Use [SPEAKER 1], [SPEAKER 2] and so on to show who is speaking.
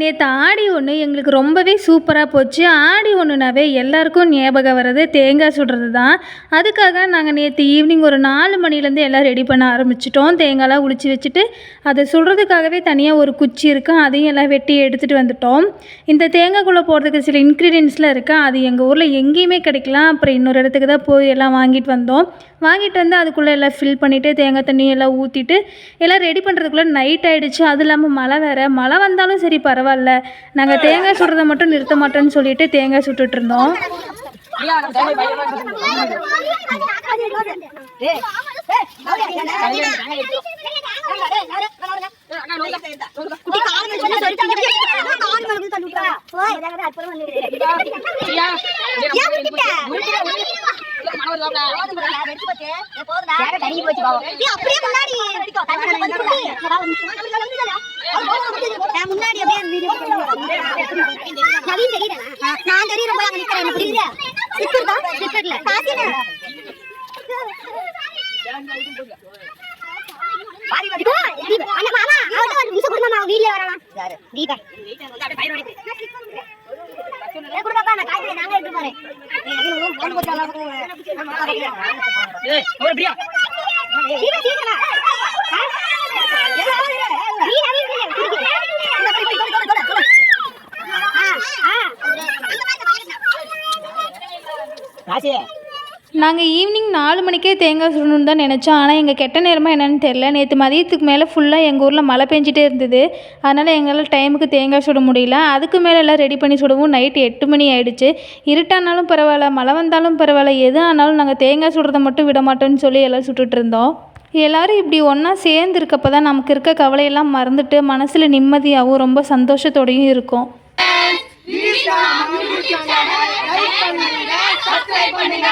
[SPEAKER 1] நேற்று ஆடி ஒன்று எங்களுக்கு ரொம்பவே சூப்பராக போச்சு. ஆடி ஒன்றுனாவே எல்லாருக்கும் ஞாபகம் வர்றது தேங்காய் சுடுறது தான். அதுக்காக நாங்கள் நேற்று ஈவினிங் ஒரு 4 மணிலேருந்து எல்லாம் ரெடி பண்ண ஆரம்பிச்சிட்டோம். தேங்காய்லாம் உளிச்சு வச்சுட்டு அதை சுடுறதுக்காகவே தனியாக ஒரு குச்சி இருக்குது, அதையும் எல்லாம் வெட்டி எடுத்துகிட்டு வந்துட்டோம். இந்த தேங்காய்க்குள்ளே போடுறதுக்கு சில இன்க்ரீடியன்ஸ்லாம் இருக்குது, அது எங்கள் ஊரில் எங்கேயுமே கிடைக்கலாம். அப்புறம் இன்னொரு இடத்துக்கு தான் போய் எல்லாம் வாங்கிட்டு வந்தோம். வாங்கிட்டு வந்து அதுக்குள்ளே எல்லாம் ஃபில் பண்ணிவிட்டு தேங்காய் தண்ணி எல்லாம் ஊற்றிட்டு எல்லாம் ரெடி பண்ணுறதுக்குள்ளே நைட் ஆகிடுச்சு. அது இல்லாமல் மழை வேறு. மழை வந்தாலும் சரி பரவாயில்ல, நாங்கள் தேங்காய் சுடுறதை மட்டும் நிறுத்த மாட்டோன்னு சொல்லிட்டு தேங்காய் சுட்டுட்டு இருந்தோம். நாங்கள் ஈவினிங் 4 மணிக்கே தேங்காய் சுடணுன்னு தான் நினச்சோம். ஆனால் எங்கள் கெட்ட நேரமாக என்னென்னு தெரில. நேற்று மதியத்துக்கு மேலே ஃபுல்லாக எங்கள் ஊரில் மழை பெஞ்சிட்டே இருந்தது. அதனால் எங்களால் டைமுக்கு தேங்காய் சுட முடியல. அதுக்கு மேலே எல்லாம் ரெடி பண்ணி சுடவும் நைட்டு 8 மணி ஆகிடுச்சு. இருட்டானாலும் பரவாயில்ல, மழை வந்தாலும் பரவாயில்ல, எது ஆனாலும் நாங்கள் தேங்காய் சுடுறதை மட்டும் விட மாட்டோம்னு சொல்லி எல்லாம் சுட்டுட்டு இருந்தோம். எல்லோரும் இப்படி ஒன்றா சேர்ந்து இருக்கப்போ தான் நமக்கு இருக்க கவலையெல்லாம் மறந்துட்டு மனசில் நிம்மதியாகவும் ரொம்ப சந்தோஷத்தோடையும் இருக்கும். பண்ணுங்க.